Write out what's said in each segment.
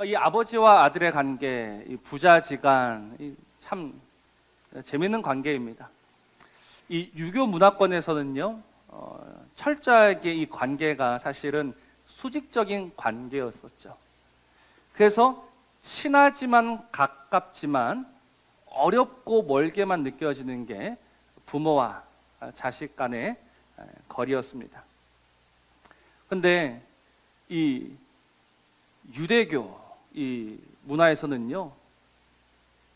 이 아버지와 아들의 관계, 이 부자지간, 참 재밌는 관계입니다. 이 유교 문화권에서는요, 철저하게 이 관계가 사실은 수직적인 관계였었죠. 그래서 친하지만 가깝지만 어렵고 멀게만 느껴지는 게 부모와 자식 간의 거리였습니다. 그런데 이 유대교 이 문화에서는요,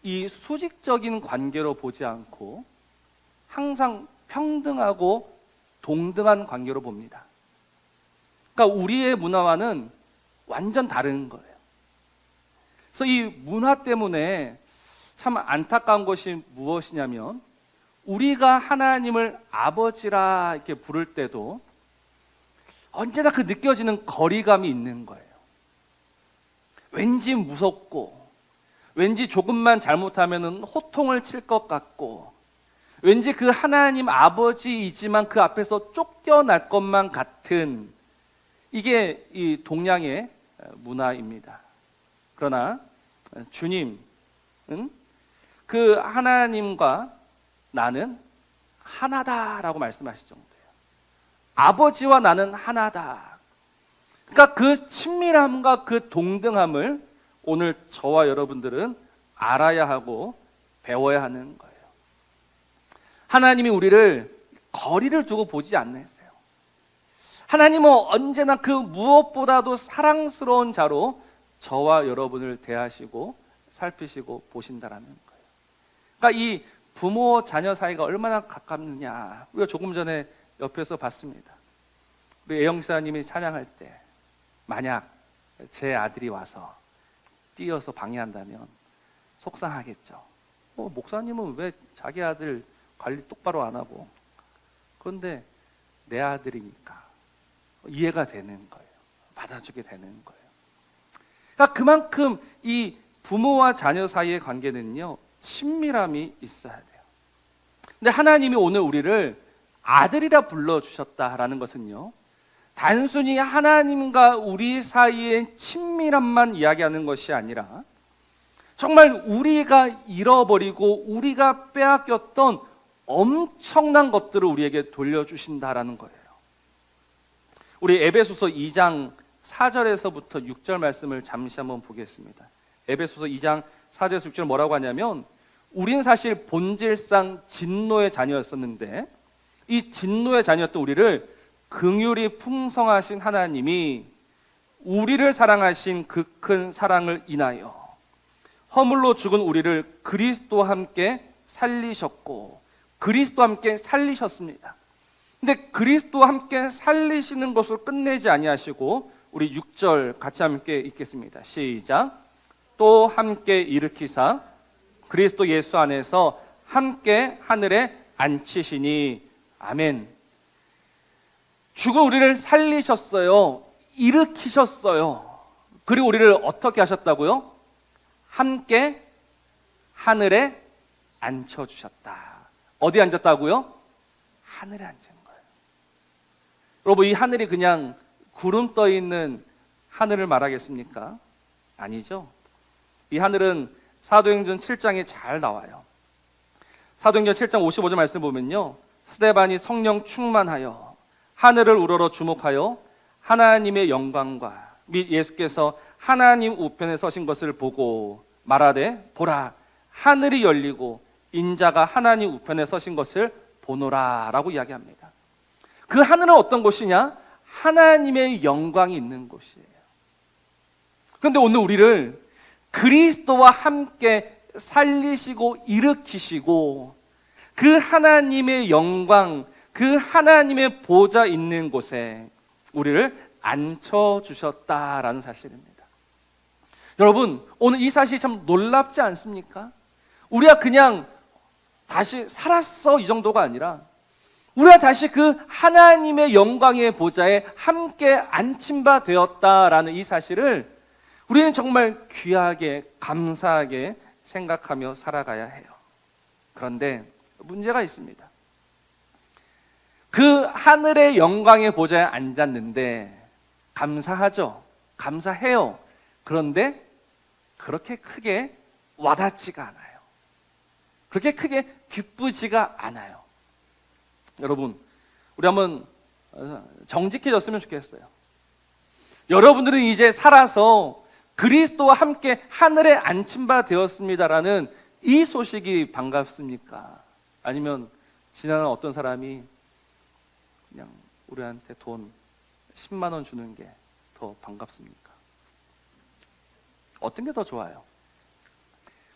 이 수직적인 관계로 보지 않고 항상 평등하고 동등한 관계로 봅니다. 그러니까 우리의 문화와는 완전 다른 거예요. 그래서 이 문화 때문에 참 안타까운 것이 무엇이냐면, 우리가 하나님을 아버지라 이렇게 부를 때도 언제나 그 느껴지는 거리감이 있는 거예요. 왠지 무섭고, 왠지 조금만 잘못하면 호통을 칠 것 같고, 왠지 그 하나님 아버지이지만 그 앞에서 쫓겨날 것만 같은, 이게 이 동양의 문화입니다. 그러나 주님은 그 하나님과 나는 하나다라고 말씀하실 정도예요. 아버지와 나는 하나다. 그러니까 그 친밀함과 그 동등함을 오늘 저와 여러분들은 알아야 하고 배워야 하는 거예요. 하나님이 우리를 거리를 두고 보지 않으세요. 하나님은 언제나 그 무엇보다도 사랑스러운 자로 저와 여러분을 대하시고 살피시고 보신다라는 거예요. 그러니까 이 부모 자녀 사이가 얼마나 가깝느냐, 우리가 조금 전에 옆에서 봤습니다. 우리 애영사님이 찬양할 때 만약 제 아들이 와서 뛰어서 방해한다면 속상하겠죠. 목사님은 왜 자기 아들 관리 똑바로 안 하고? 그런데 내 아들이니까 이해가 되는 거예요. 받아주게 되는 거예요. 그러니까 그만큼 이 부모와 자녀 사이의 관계는요, 친밀함이 있어야 돼요. 근데 하나님이 오늘 우리를 아들이라 불러주셨다라는 것은요, 단순히 하나님과 우리 사이의 친밀함만 이야기하는 것이 아니라 정말 우리가 잃어버리고 우리가 빼앗겼던 엄청난 것들을 우리에게 돌려주신다라는 거예요. 우리 에베소서 2장 4절에서부터 6절 말씀을 잠시 한번 보겠습니다. 에베소서 2장 4절에서 6절 뭐라고 하냐면, 우린 사실 본질상 진노의 자녀였었는데 이 진노의 자녀였던 우리를 긍휼이 풍성하신 하나님이 우리를 사랑하신 그 큰 사랑을 인하여 허물로 죽은 우리를 그리스도와 함께 살리셨고, 그리스도와 함께 살리셨습니다. 근데 그리스도와 함께 살리시는 것을 끝내지 아니하시고 우리 6절 같이 함께 읽겠습니다. 시작. 또 함께 일으키사 그리스도 예수 안에서 함께 하늘에 앉히시니. 아멘. 죽은 우리를 살리셨어요. 일으키셨어요. 그리고 우리를 어떻게 하셨다고요? 함께 하늘에 앉혀주셨다. 어디 앉았다고요? 하늘에 앉은 거예요. 여러분, 이 하늘이 그냥 구름 떠 있는 하늘을 말하겠습니까? 아니죠. 이 하늘은 사도행전 7장에 잘 나와요. 사도행전 7장 55절 말씀 보면요, 스데반이 성령 충만하여 하늘을 우러러 주목하여 하나님의 영광과 및 예수께서 하나님 우편에 서신 것을 보고 말하되, 보라, 하늘이 열리고 인자가 하나님 우편에 서신 것을 보노라 라고 이야기합니다. 그 하늘은 어떤 곳이냐? 하나님의 영광이 있는 곳이에요. 그런데 오늘 우리를 그리스도와 함께 살리시고 일으키시고 그 하나님의 영광, 그 하나님의 보좌 있는 곳에 우리를 앉혀주셨다라는 사실입니다. 여러분, 오늘 이 사실이 참 놀랍지 않습니까? 우리가 그냥 다시 살았어 이 정도가 아니라 우리가 다시 그 하나님의 영광의 보좌에 함께 앉힌 바 되었다라는 이 사실을 우리는 정말 귀하게 감사하게 생각하며 살아가야 해요. 그런데 문제가 있습니다. 그 하늘의 영광의 보좌에 앉았는데 감사하죠. 감사해요. 그런데 그렇게 크게 와닿지가 않아요. 그렇게 크게 기쁘지가 않아요. 여러분, 우리 한번 정직해졌으면 좋겠어요. 여러분들은 이제 살아서 그리스도와 함께 하늘에 안침바 되었습니다라는 이 소식이 반갑습니까? 아니면 지나는 어떤 사람이 그냥 우리한테 돈 10만 원 주는 게 더 반갑습니까? 어떤 게 더 좋아요?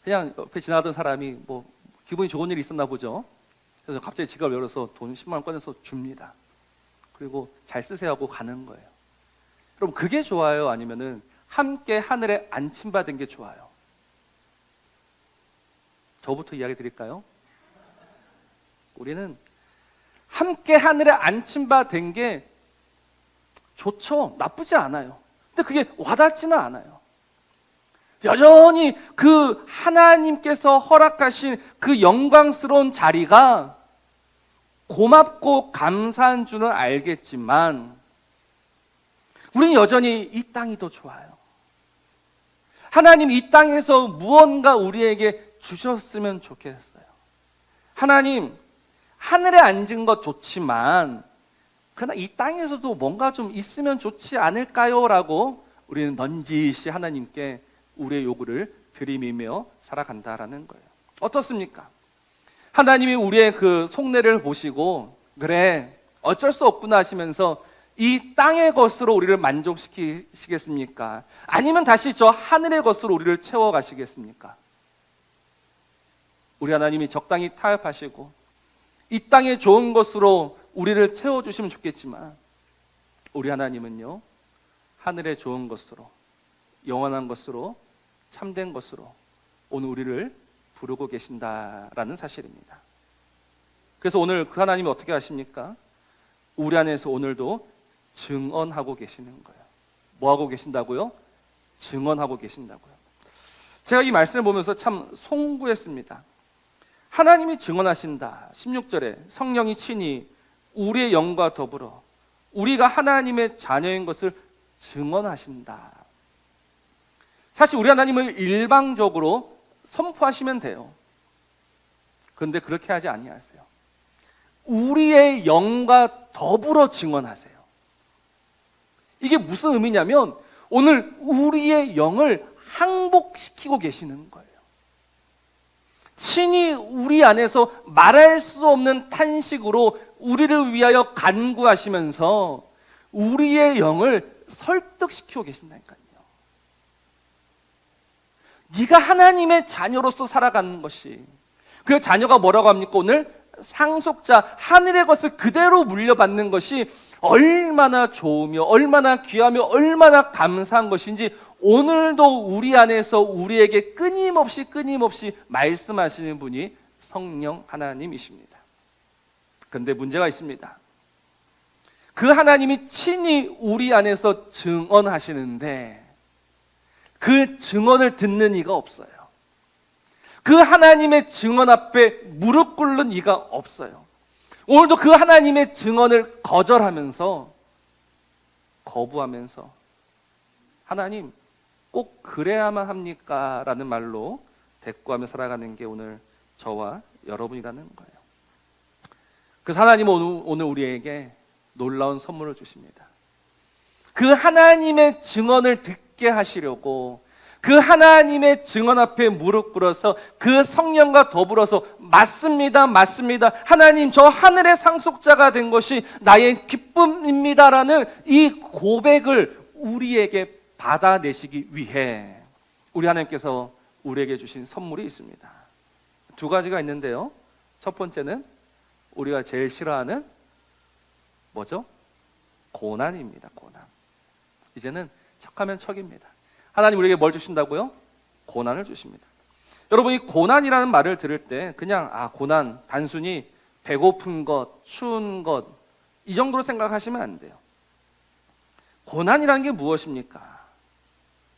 그냥 옆에 지나가던 사람이 뭐 기분이 좋은 일이 있었나 보죠. 그래서 갑자기 지갑을 열어서 돈 10만 원 꺼내서 줍니다. 그리고 잘 쓰세요 하고 가는 거예요. 그럼 그게 좋아요? 아니면은 함께 하늘에 안침받은 게 좋아요? 저부터 이야기 드릴까요? 우리는 함께 하늘에 안침받은 게 좋죠. 나쁘지 않아요. 근데 그게 와닿지는 않아요. 여전히 그 하나님께서 허락하신 그 영광스러운 자리가 고맙고 감사한 줄은 알겠지만 우리는 여전히 이 땅이 더 좋아요. 하나님 이 땅에서 무언가 우리에게 주셨으면 좋겠어요. 하나님 하늘에 앉은 것 좋지만 그러나 이 땅에서도 뭔가 좀 있으면 좋지 않을까요? 라고 우리는 넌지시 하나님께 우리의 요구를 들이미며 살아간다라는 거예요. 어떻습니까? 하나님이 우리의 그 속내를 보시고 그래 어쩔 수 없구나 하시면서 이 땅의 것으로 우리를 만족시키시겠습니까? 아니면 다시 저 하늘의 것으로 우리를 채워가시겠습니까? 우리 하나님이 적당히 타협하시고 이 땅의 좋은 것으로 우리를 채워주시면 좋겠지만 우리 하나님은요 하늘의 좋은 것으로 영원한 것으로 참된 것으로 오늘 우리를 부르고 계신다라는 사실입니다. 그래서 오늘 그 하나님이 어떻게 하십니까? 우리 안에서 오늘도 증언하고 계시는 거예요. 뭐 하고 계신다고요? 증언하고 계신다고요. 제가 이 말씀을 보면서 참 송구했습니다. 하나님이 증언하신다. 16절에 성령이 친히 우리의 영과 더불어 우리가 하나님의 자녀인 것을 증언하신다. 사실 우리 하나님을 일방적으로 선포하시면 돼요. 그런데 그렇게 하지 아니하세요. 우리의 영과 더불어 증언하세요. 이게 무슨 의미냐면 오늘 우리의 영을 항복시키고 계시는 거예요. 친히 우리 안에서 말할 수 없는 탄식으로 우리를 위하여 간구하시면서 우리의 영을 설득시키고 계신다니까요. 네가 하나님의 자녀로서 살아가는 것이 그 자녀가 뭐라고 합니까? 오늘 상속자 하늘의 것을 그대로 물려받는 것이 얼마나 좋으며 얼마나 귀하며 얼마나 감사한 것인지 오늘도 우리 안에서 우리에게 끊임없이 말씀하시는 분이 성령 하나님이십니다. 그런데 문제가 있습니다. 그 하나님이 친히 우리 안에서 증언하시는데 그 증언을 듣는 이가 없어요. 그 하나님의 증언 앞에 무릎 꿇는 이가 없어요. 오늘도 그 하나님의 증언을 거절하면서 거부하면서 하나님 꼭 그래야만 합니까? 라는 말로 대꾸하며 살아가는 게 오늘 저와 여러분이라는 거예요. 그래서 하나님은 오늘 우리에게 놀라운 선물을 주십니다. 그 하나님의 증언을 듣게 하시려고 그 하나님의 증언 앞에 무릎 꿇어서 그 성령과 더불어서 맞습니다. 하나님 저 하늘의 상속자가 된 것이 나의 기쁨입니다라는 이 고백을 우리에게 받아내시기 위해 우리 하나님께서 우리에게 주신 선물이 있습니다. 두 가지가 있는데요. 첫 번째는 우리가 제일 싫어하는 뭐죠? 고난입니다. 고난. 이제는 척하면 척입니다. 하나님 우리에게 뭘 주신다고요? 고난을 주십니다. 여러분 이 고난이라는 말을 들을 때 그냥 고난 단순히 배고픈 것, 추운 것 이 정도로 생각하시면 안 돼요. 고난이라는 게 무엇입니까?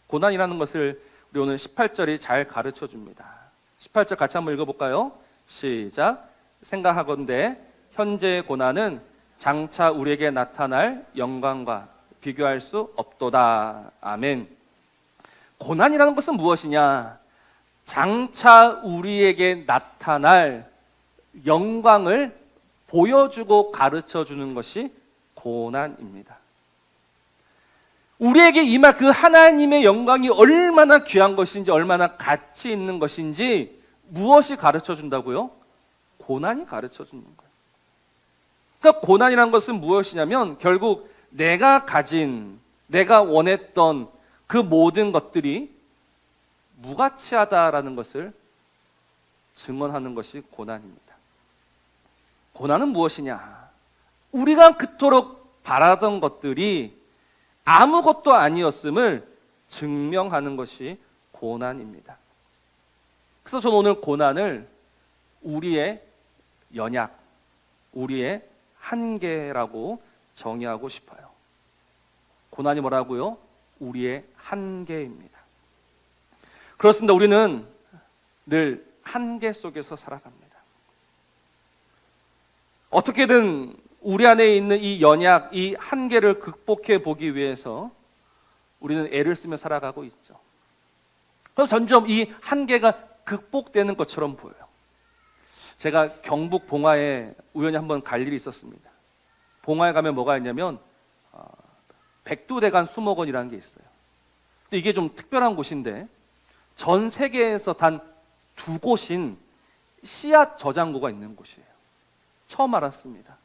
고난이라는 것을 우리 오늘 18절이 잘 가르쳐 줍니다. 18절 같이 한번 읽어볼까요? 시작. 생각하건대 현재의 고난은 장차 우리에게 나타날 영광과 비교할 수 없도다. 아멘. 고난이라는 것은 무엇이냐? 장차 우리에게 나타날 영광을 보여주고 가르쳐 주는 것이 고난입니다. 우리에게 임할 그 하나님의 영광이 얼마나 귀한 것인지, 얼마나 가치 있는 것인지 무엇이 가르쳐 준다고요? 고난이 가르쳐 주는 거예요. 그러니까 고난이라는 것은 무엇이냐면 결국 내가 가진, 내가 원했던 그 모든 것들이 무가치하다라는 것을 증언하는 것이 고난입니다. 고난은 무엇이냐? 우리가 그토록 바라던 것들이 아무것도 아니었음을 증명하는 것이 고난입니다. 그래서 저는 오늘 고난을 우리의 연약, 우리의 한계라고 정의하고 싶어요. 고난이 뭐라고요? 우리의 한계입니다. 그렇습니다. 우리는 늘 한계 속에서 살아갑니다. 어떻게든 우리 안에 있는 이 연약, 이 한계를 극복해 보기 위해서 우리는 애를 쓰며 살아가고 있죠. 그럼 점점 이 한계가 극복되는 것처럼 보여요. 제가 경북 봉화에 우연히 한번 갈 일이 있었습니다. 봉화에 가면 뭐가 있냐면 백두대간 수목원이라는 게 있어요. 근데 이게 좀 특별한 곳인데 전 세계에서 단 2곳인 씨앗 저장고가 있는 곳이에요. 처음 알았습니다.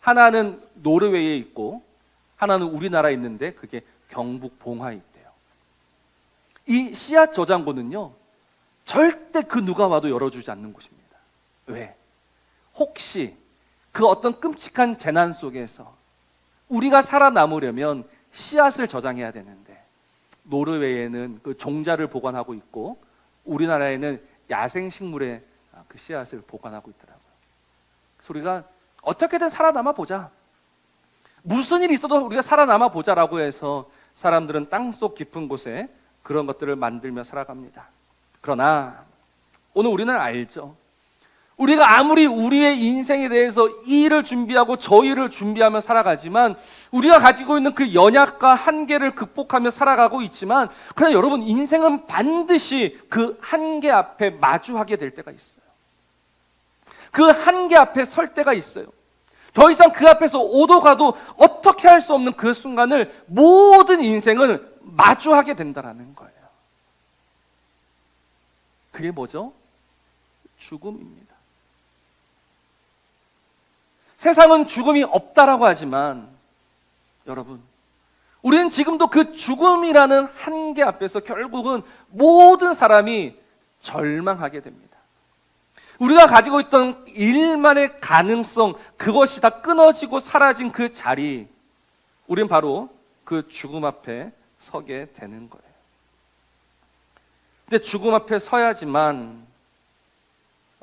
하나는 노르웨이에 있고 하나는 우리나라에 있는데 그게 경북 봉화에 있대요. 이 씨앗 저장고는요 절대 그 누가 와도 열어주지 않는 곳입니다. 왜? 혹시 그 어떤 끔찍한 재난 속에서 우리가 살아남으려면 씨앗을 저장해야 되는데 노르웨이에는 그 종자를 보관하고 있고 우리나라에는 야생식물의 그 씨앗을 보관하고 있더라고요. 그래서 우리가 어떻게든 살아남아 보자, 무슨 일이 있어도 우리가 살아남아 보자라고 해서 사람들은 땅속 깊은 곳에 그런 것들을 만들며 살아갑니다. 그러나 오늘 우리는 알죠. 우리가 아무리 우리의 인생에 대해서 이 일을 준비하고 저 일을 준비하며 살아가지만 우리가 가지고 있는 그 연약과 한계를 극복하며 살아가고 있지만 그러나 여러분 인생은 반드시 그 한계 앞에 마주하게 될 때가 있어요. 그 한계 앞에 설 때가 있어요. 더 이상 그 앞에서 오도 가도 어떻게 할 수 없는 그 순간을 모든 인생은 마주하게 된다는 거예요. 그게 뭐죠? 죽음입니다. 세상은 죽음이 없다라고 하지만 여러분, 우리는 지금도 그 죽음이라는 한계 앞에서 결국은 모든 사람이 절망하게 됩니다. 우리가 가지고 있던 일만의 가능성, 그것이 다 끊어지고 사라진 그 자리, 우린 바로 그 죽음 앞에 서게 되는 거예요. 근데 죽음 앞에 서야지만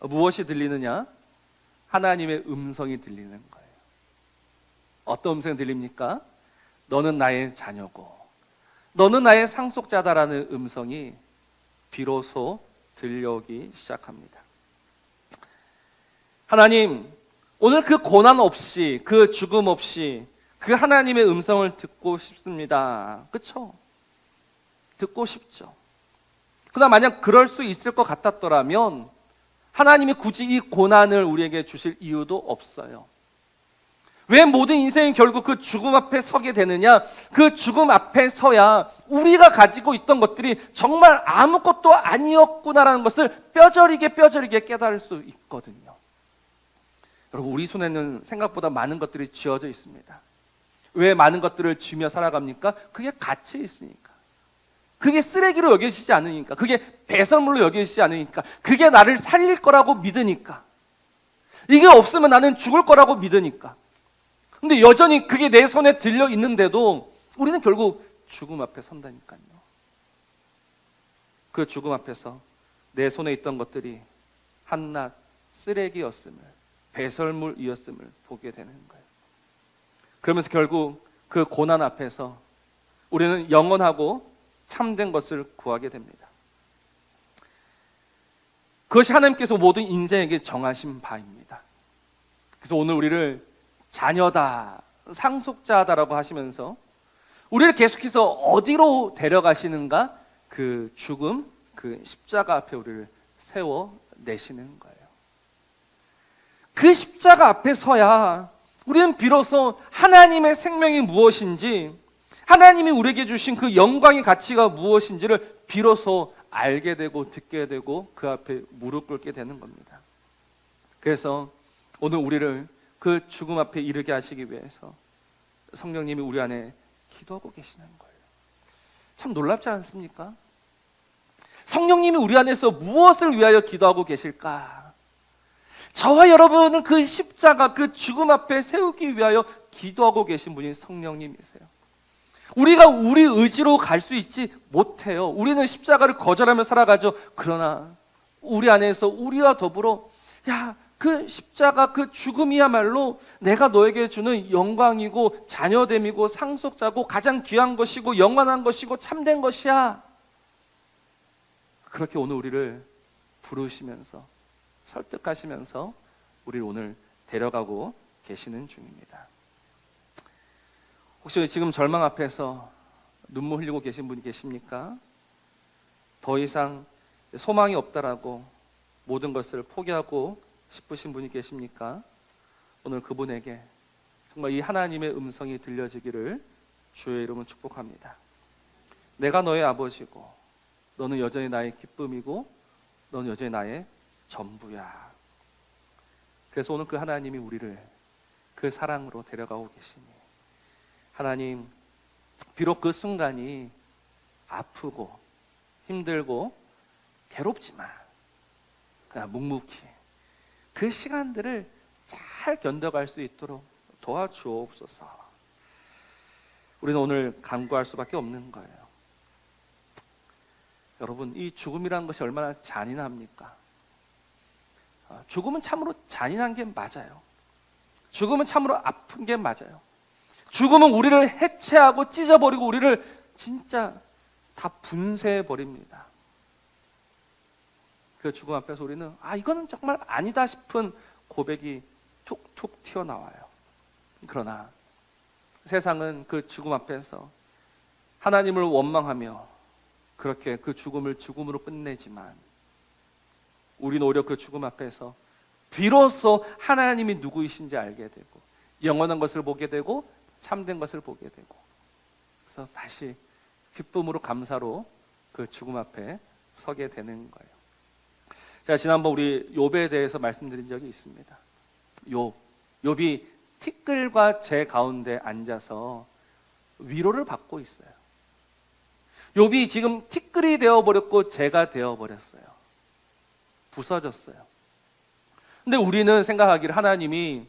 무엇이 들리느냐? 하나님의 음성이 들리는 거예요. 어떤 음성이 들립니까? 너는 나의 자녀고 너는 나의 상속자다라는 음성이 비로소 들려오기 시작합니다. 하나님, 오늘 그 고난 없이, 그 죽음 없이 그 하나님의 음성을 듣고 싶습니다. 그렇죠? 듣고 싶죠. 그러나 만약 그럴 수 있을 것 같았더라면 하나님이 굳이 이 고난을 우리에게 주실 이유도 없어요. 왜 모든 인생이 결국 그 죽음 앞에 서게 되느냐? 그 죽음 앞에 서야 우리가 가지고 있던 것들이 정말 아무것도 아니었구나라는 것을 뼈저리게 깨달을 수 있거든요. 여러분, 우리 손에는 생각보다 많은 것들이 쥐어져 있습니다. 왜 많은 것들을 쥐며 살아갑니까? 그게 가치 있으니까. 그게 쓰레기로 여겨지지 않으니까. 그게 배설물로 여겨지지 않으니까. 그게 나를 살릴 거라고 믿으니까. 이게 없으면 나는 죽을 거라고 믿으니까. 근데 여전히 그게 내 손에 들려 있는데도 우리는 결국 죽음 앞에 선다니까요. 그 죽음 앞에서 내 손에 있던 것들이 한낱 쓰레기였음을, 배설물이었음을 보게 되는 거예요. 그러면서 결국 그 고난 앞에서 우리는 영원하고 참된 것을 구하게 됩니다. 그것이 하나님께서 모든 인생에게 정하신 바입니다. 그래서 오늘 우리를 자녀다, 상속자다라고 하시면서 우리를 계속해서 어디로 데려가시는가? 그 죽음, 그 십자가 앞에 우리를 세워 내시는 거예요. 그 십자가 앞에 서야 우리는 비로소 하나님의 생명이 무엇인지, 하나님이 우리에게 주신 그 영광의 가치가 무엇인지를 비로소 알게 되고 듣게 되고 그 앞에 무릎 꿇게 되는 겁니다. 그래서 오늘 우리를 그 죽음 앞에 이르게 하시기 위해서 성령님이 우리 안에 기도하고 계시는 거예요. 참 놀랍지 않습니까? 성령님이 우리 안에서 무엇을 위하여 기도하고 계실까? 저와 여러분은 그 십자가, 그 죽음 앞에 세우기 위하여 기도하고 계신 분이 성령님이세요. 우리가 우리 의지로 갈 수 있지 못해요. 우리는 십자가를 거절하며 살아가죠. 그러나 우리 안에서 우리와 더불어 그 십자가, 그 죽음이야말로 내가 너에게 주는 영광이고 자녀됨이고 상속자고 가장 귀한 것이고 영원한 것이고 참된 것이야. 그렇게 오늘 우리를 부르시면서 설득하시면서 우리를 오늘 데려가고 계시는 중입니다. 혹시 지금 절망 앞에서 눈물 흘리고 계신 분이 계십니까? 더 이상 소망이 없다라고 모든 것을 포기하고 싶으신 분이 계십니까? 오늘 그분에게 정말 이 하나님의 음성이 들려지기를 주의 이름으로 축복합니다. 내가 너의 아버지고 너는 여전히 나의 기쁨이고 너는 여전히 나의 전부야. 그래서 오늘 그 하나님이 우리를 그 사랑으로 데려가고 계시니, 하나님, 비록 그 순간이 아프고 힘들고 괴롭지만 그냥 묵묵히 그 시간들을 잘 견뎌갈 수 있도록 도와주옵소서. 우리는 오늘 간구할 수밖에 없는 거예요. 여러분, 이 죽음이라는 것이 얼마나 잔인합니까? 죽음은 참으로 잔인한 게 맞아요. 죽음은 참으로 아픈 게 맞아요. 죽음은 우리를 해체하고 찢어버리고 우리를 진짜 다 분쇄해버립니다. 그 죽음 앞에서 우리는 이거는 정말 아니다 싶은 고백이 툭툭 튀어나와요. 그러나 세상은 그 죽음 앞에서 하나님을 원망하며 그렇게 그 죽음을 죽음으로 끝내지만, 우리는 오히려 그 죽음 앞에서 비로소 하나님이 누구이신지 알게 되고 영원한 것을 보게 되고 참된 것을 보게 되고, 그래서 다시 기쁨으로 감사로 그 죽음 앞에 서게 되는 거예요. 제가 지난번 우리 욥에 대해서 말씀드린 적이 있습니다. 욥이 티끌과 재 가운데 앉아서 위로를 받고 있어요. 욥이 지금 티끌이 되어버렸고 재가 되어버렸어요. 부서졌어요. 근데 우리는 생각하기를 하나님이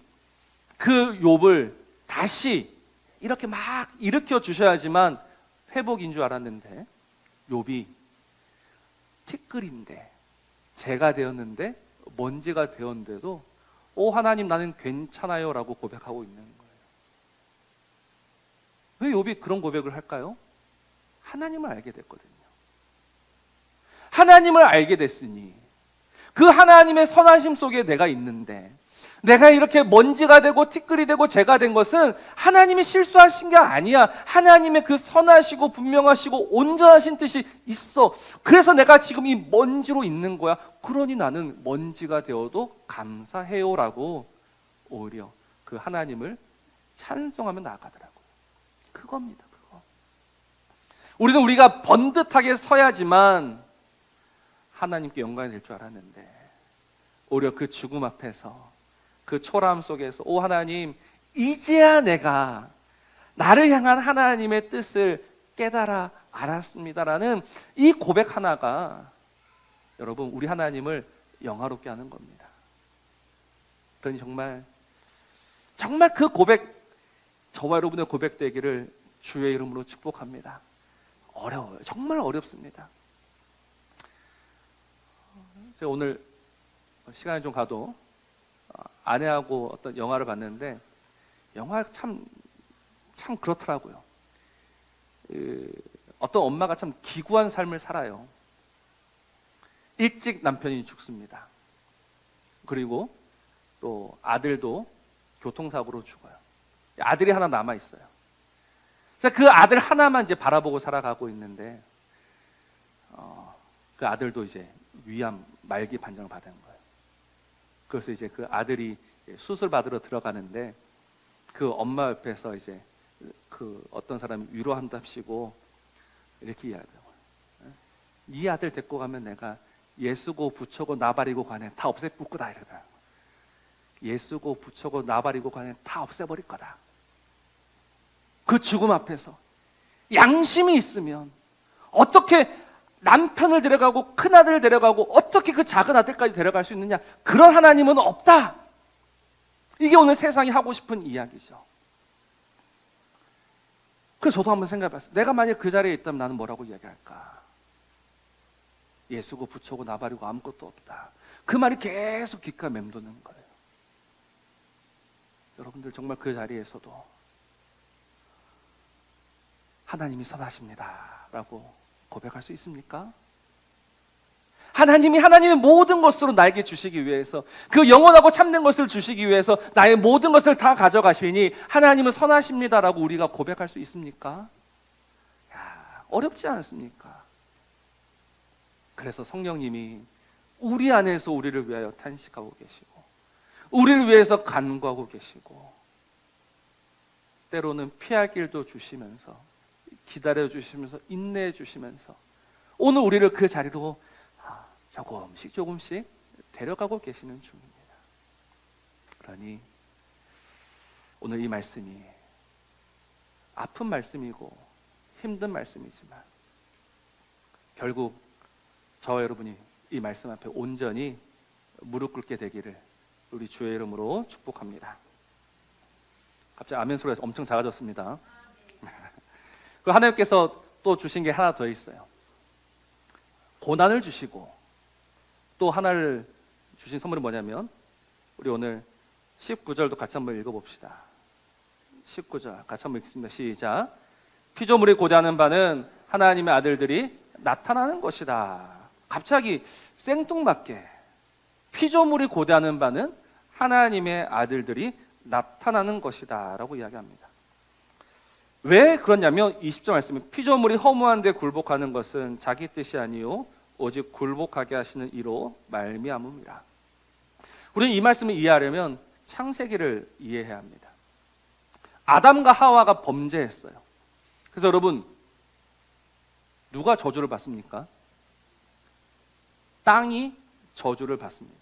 그 욥을 다시 이렇게 막 일으켜 주셔야지만 회복인 줄 알았는데, 욥이 티끌인데 재가 되었는데 먼지가 되었는데도 하나님 나는 괜찮아요 라고 고백하고 있는 거예요. 왜 욥이 그런 고백을 할까요? 하나님을 알게 됐거든요. 하나님을 알게 됐으니 그 하나님의 선하심 속에 내가 있는데, 내가 이렇게 먼지가 되고 티끌이 되고 재가 된 것은 하나님이 실수하신 게 아니야. 하나님의 그 선하시고 분명하시고 온전하신 뜻이 있어. 그래서 내가 지금 이 먼지로 있는 거야. 그러니 나는 먼지가 되어도 감사해요 라고 오히려 그 하나님을 찬송하며 나아가더라고요. 그겁니다. 그거. 우리는 우리가 번듯하게 서야지만 하나님께 영광이 될 줄 알았는데, 오히려 그 죽음 앞에서 그 초라함 속에서 하나님, 이제야 내가 나를 향한 하나님의 뜻을 깨달아 알았습니다라는 이 고백 하나가 여러분 우리 하나님을 영화롭게 하는 겁니다. 그러니 정말 그 고백, 저와 여러분의 고백 되기를 주의 이름으로 축복합니다. 어려워요. 정말 어렵습니다. 제가 오늘 시간이 좀 가도 아내하고 어떤 영화를 봤는데, 영화 참 그렇더라고요. 어떤 엄마가 참 기구한 삶을 살아요. 일찍 남편이 죽습니다. 그리고 또 아들도 교통사고로 죽어요. 아들이 하나 남아 있어요. 그 아들 하나만 이제 바라보고 살아가고 있는데, 그 아들도 이제 위암 말기 판정을 받은 거예요. 그래서 이제 그 아들이 수술 받으러 들어가는데 그 엄마 옆에서 이제 그 어떤 사람이 위로한답시고 이렇게 이야기하더라고요. 네 아들 데리고 가면 내가 예수고 부처고 나발이고 관에 다 없애볼 거다 이러더라고요. 예수고 부처고 나발이고 관에 다 없애버릴 거다. 그 죽음 앞에서 양심이 있으면 어떻게 남편을 데려가고 큰아들을 데려가고 어떻게 그 작은 아들까지 데려갈 수 있느냐? 그런 하나님은 없다. 이게 오늘 세상이 하고 싶은 이야기죠. 그래서 저도 한번 생각해봤어요. 내가 만약 그 자리에 있다면 나는 뭐라고 이야기할까? 예수고 부처고 나발이고 아무것도 없다. 그 말이 계속 귓가에 맴도는 거예요. 여러분들 정말 그 자리에서도 하나님이 선하십니다 라고 고백할 수 있습니까? 하나님이 하나님의 모든 것으로 나에게 주시기 위해서, 그 영원하고 참된 것을 주시기 위해서 나의 모든 것을 다 가져가시니 하나님은 선하십니다라고 우리가 고백할 수 있습니까? 어렵지 않습니까? 그래서 성령님이 우리 안에서 우리를 위하여 탄식하고 계시고 우리를 위해서 간구하고 계시고 때로는 피할 길도 주시면서 기다려 주시면서 인내해 주시면서 오늘 우리를 그 자리로 조금씩 데려가고 계시는 중입니다. 그러니 오늘 이 말씀이 아픈 말씀이고 힘든 말씀이지만 결국 저와 여러분이 이 말씀 앞에 온전히 무릎 꿇게 되기를 우리 주의 이름으로 축복합니다. 갑자기 아멘 소리가 엄청 작아졌습니다. 그 하나님께서 또 주신 게 하나 더 있어요. 고난을 주시고 또 하나를 주신 선물이 뭐냐면 우리 오늘 19절도 같이 한번 읽어봅시다. 19절 같이 한번 읽습니다. 시작. 피조물이 고대하는 바는 하나님의 아들들이 나타나는 것이다. 갑자기 생뚱맞게 피조물이 고대하는 바는 하나님의 아들들이 나타나는 것이다 라고 이야기합니다. 왜 그러냐면 20절 말씀에 피조물이 허무한 데 굴복하는 것은 자기 뜻이 아니요 오직 굴복하게 하시는 이로 말미암음이라. 우리는 이 말씀을 이해하려면 창세기를 이해해야 합니다. 아담과 하와가 범죄했어요. 그래서 여러분 누가 저주를 받습니까? 땅이 저주를 받습니다.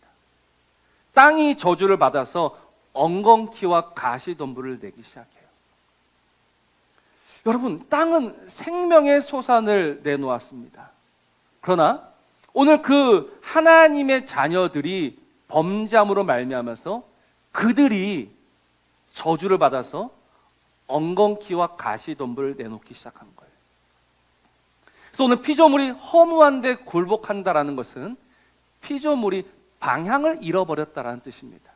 땅이 저주를 받아서 엉겅퀴와 가시덤불을 내기 시작해요. 여러분, 땅은 생명의 소산을 내놓았습니다. 그러나 오늘 그 하나님의 자녀들이 범죄함으로 말미암아서 그들이 저주를 받아서 엉겅퀴와 가시덤불을 내놓기 시작한 거예요. 그래서 오늘 피조물이 허무한데 굴복한다라는 것은 피조물이 방향을 잃어버렸다라는 뜻입니다.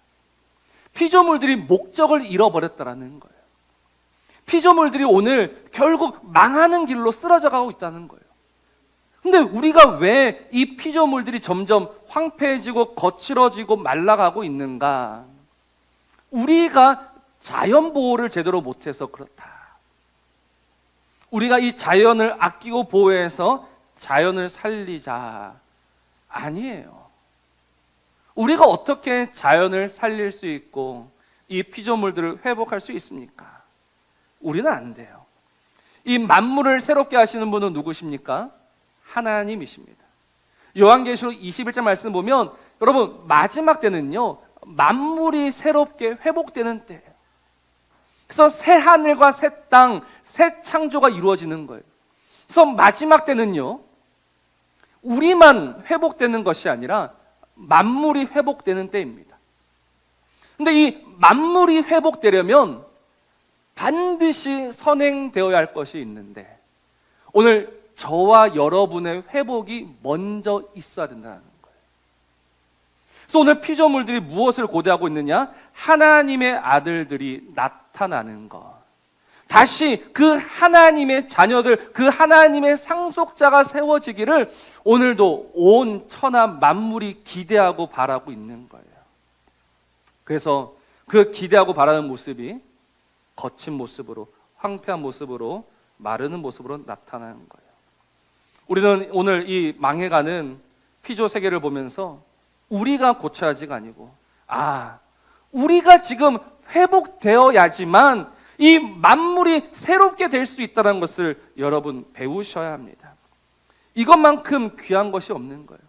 피조물들이 목적을 잃어버렸다라는 거예요. 피조물들이 오늘 결국 망하는 길로 쓰러져 가고 있다는 거예요. 근데 우리가 왜 이 피조물들이 점점 황폐해지고 거칠어지고 말라가고 있는가? 우리가 자연 보호를 제대로 못해서 그렇다. 우리가 이 자연을 아끼고 보호해서 자연을 살리자. 아니에요. 우리가 어떻게 자연을 살릴 수 있고 이 피조물들을 회복할 수 있습니까? 우리는 안 돼요. 이 만물을 새롭게 하시는 분은 누구십니까? 하나님이십니다. 요한계시록 21장 말씀 보면 여러분 마지막 때는요 만물이 새롭게 회복되는 때예요. 그래서 새 하늘과 새 땅, 새 창조가 이루어지는 거예요. 그래서 마지막 때는요 우리만 회복되는 것이 아니라 만물이 회복되는 때입니다. 근데 이 만물이 회복되려면 반드시 선행되어야 할 것이 있는데 오늘 저와 여러분의 회복이 먼저 있어야 된다는 거예요. 그래서 오늘 피조물들이 무엇을 고대하고 있느냐? 하나님의 아들들이 나타나는 것. 다시 그 하나님의 자녀들, 그 하나님의 상속자가 세워지기를 오늘도 온 천하 만물이 기대하고 바라고 있는 거예요. 그래서 그 기대하고 바라는 모습이 거친 모습으로, 황폐한 모습으로, 마르는 모습으로 나타나는 거예요. 우리는 오늘 이 망해가는 피조 세계를 보면서 우리가 고쳐야지가 아니고, 우리가 지금 회복되어야지만 이 만물이 새롭게 될 수 있다는 것을 여러분 배우셔야 합니다. 이것만큼 귀한 것이 없는 거예요.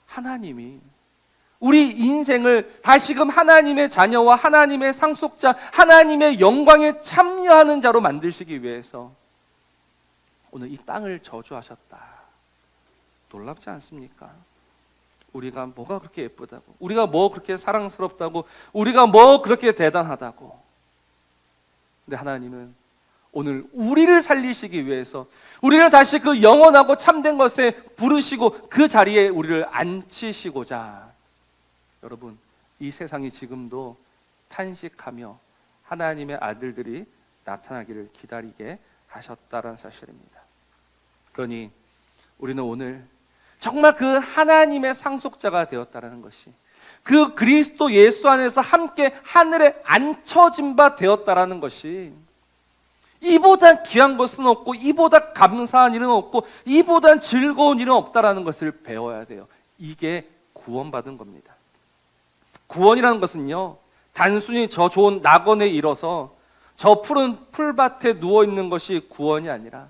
하나님이 우리 인생을 다시금 하나님의 자녀와 하나님의 상속자, 하나님의 영광에 참여하는 자로 만드시기 위해서 오늘 이 땅을 저주하셨다. 놀랍지 않습니까? 우리가 뭐가 그렇게 예쁘다고, 우리가 뭐 그렇게 사랑스럽다고, 우리가 뭐 그렇게 대단하다고. 근데 하나님은 오늘 우리를 살리시기 위해서 우리를 다시 그 영원하고 참된 것에 부르시고 그 자리에 우리를 앉히시고자, 여러분, 이 세상이 지금도 탄식하며 하나님의 아들들이 나타나기를 기다리게 하셨다는 사실입니다. 그러니 우리는 오늘 정말 그 하나님의 상속자가 되었다는 것이, 그 그리스도 예수 안에서 함께 하늘에 앉혀진 바 되었다는 것이, 이보다 귀한 것은 없고 이보다 감사한 일은 없고 이보다 즐거운 일은 없다라는 것을 배워야 돼요. 이게 구원받은 겁니다. 구원이라는 것은요, 단순히 저 좋은 낙원에 일어서 저 푸른 풀밭에 누워있는 것이 구원이 아니라,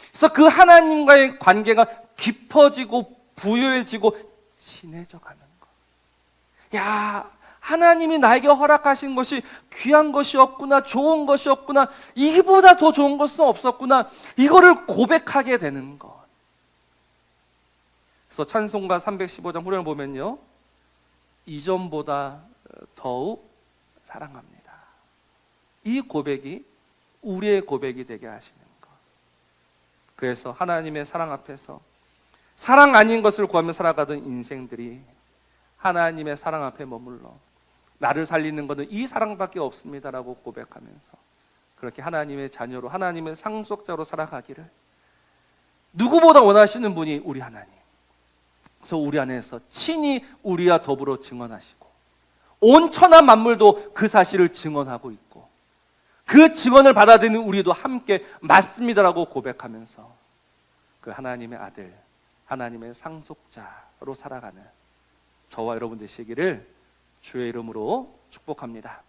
그래서 그 하나님과의 관계가 깊어지고 부유해지고 친해져 가는 것. 하나님이 나에게 허락하신 것이 귀한 것이었구나, 좋은 것이었구나, 이보다 더 좋은 것은 없었구나, 이거를 고백하게 되는 것. 그래서 찬송가 315장 후렴을 보면요, 이전보다 더욱 사랑합니다. 이 고백이 우리의 고백이 되게 하시는 것. 그래서 하나님의 사랑 앞에서 사랑 아닌 것을 구하며 살아가던 인생들이 하나님의 사랑 앞에 머물러 나를 살리는 것은 이 사랑밖에 없습니다라고 고백하면서 그렇게 하나님의 자녀로, 하나님의 상속자로 살아가기를 누구보다 원하시는 분이 우리 하나님. 그래서 우리 안에서 친히 우리와 더불어 증언하시고 온 천하 만물도 그 사실을 증언하고 있고, 그 증언을 받아들이는 우리도 함께 맞습니다라고 고백하면서 그 하나님의 아들, 하나님의 상속자로 살아가는 저와 여러분 되시기를 주의 이름으로 축복합니다.